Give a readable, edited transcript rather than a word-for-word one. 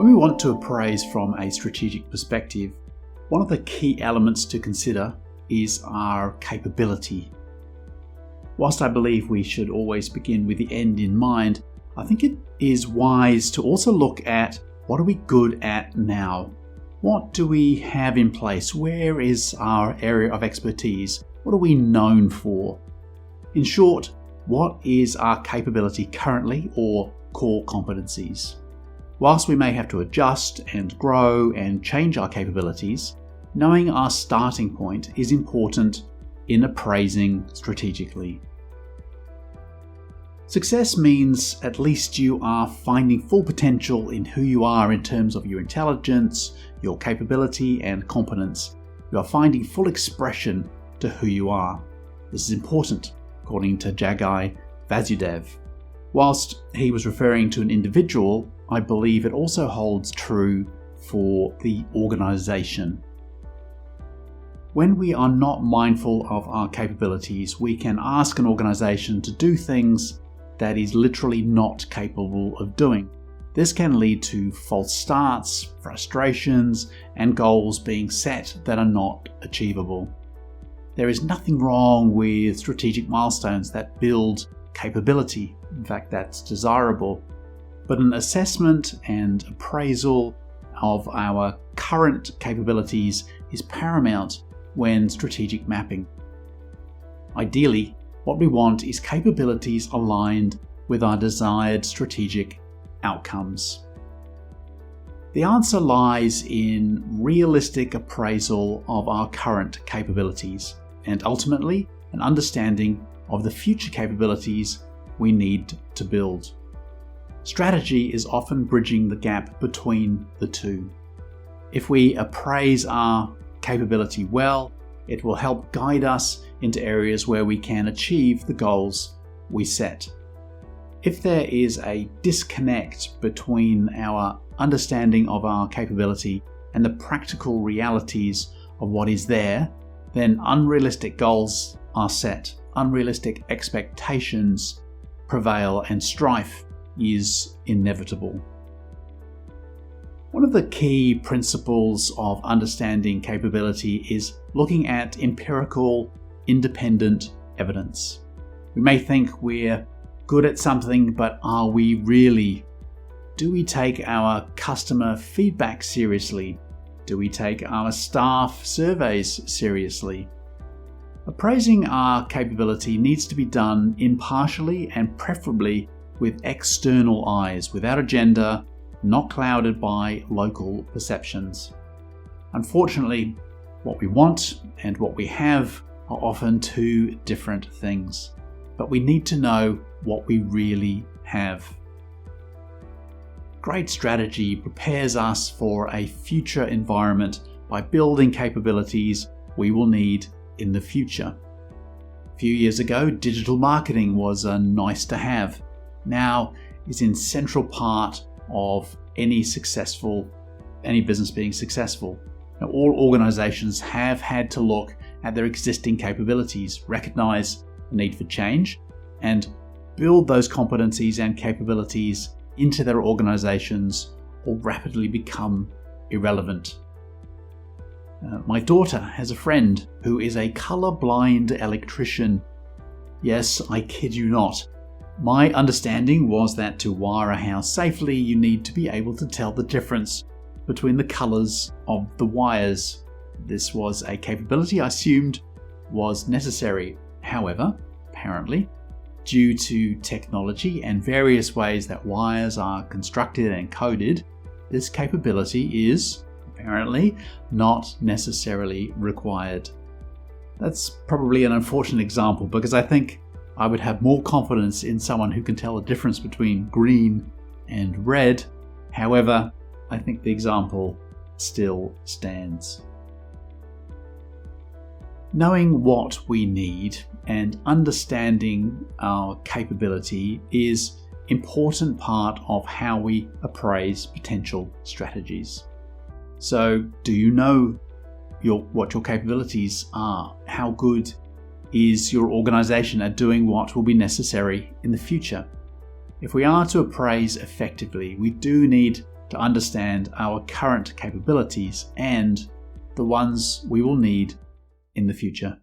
When we want to appraise from a strategic perspective, one of the key elements to consider is our capability. Whilst I believe we should always begin with the end in mind, I think it is wise to also look at what are we good at now? What do we have in place? Where is our area of expertise? What are we known for? In short, what is our capability currently or core competencies? Whilst we may have to adjust and grow and change our capabilities, knowing our starting point is important in appraising strategically. Success means at least you are finding full potential in who you are in terms of your intelligence, your capability and competence. You are finding full expression to who you are. This is important, according to Jagai Vasudev. Whilst he was referring to an individual, I believe it also holds true for the organisation. When we are not mindful of our capabilities, we can ask an organisation to do things that is literally not capable of doing. This can lead to false starts, frustrations, and goals being set that are not achievable. There is nothing wrong with strategic milestones that build capability. In fact, that's desirable. But an assessment and appraisal of our current capabilities is paramount when strategic mapping. Ideally, what we want is capabilities aligned with our desired strategic outcomes. The answer lies in realistic appraisal of our current capabilities and ultimately an understanding of the future capabilities we need to build. Strategy is often bridging the gap between the two. If we appraise our capability well, it will help guide us into areas where we can achieve the goals we set. If there is a disconnect between our understanding of our capability and the practical realities of what is there, then unrealistic goals are set, unrealistic expectations prevail, and strife is inevitable. One of the key principles of understanding capability is looking at empirical, independent evidence. We may think we're good at something, but are we really? Do we take our customer feedback seriously? Do we take our staff surveys seriously? Appraising our capability needs to be done impartially and preferably with external eyes, without agenda, not clouded by local perceptions. Unfortunately, what we want and what we have are often two different things, but we need to know what we really have. Great strategy prepares us for a future environment by building capabilities we will need in the future. A few years ago, digital marketing was a nice to have. Now is in central part of any business being successful. Now, all organizations have had to look at their existing capabilities, recognize the need for change, and build those competencies and capabilities into their organizations or rapidly become irrelevant. My daughter has a friend who is a colorblind electrician. Yes, I kid you not. My understanding was that to wire a house safely, you need to be able to tell the difference between the colors of the wires. This was a capability I assumed was necessary. However, apparently, due to technology and various ways that wires are constructed and coded, this capability is apparently not necessarily required. That's probably an unfortunate example because I think I would have more confidence in someone who can tell the difference between green and red. However, I think the example still stands. Knowing what we need and understanding our capability is an important part of how we appraise potential strategies. So, do you know what your capabilities are? How good is your organization at doing what will be necessary in the future? If we are to appraise effectively, we do need to understand our current capabilities and the ones we will need in the future.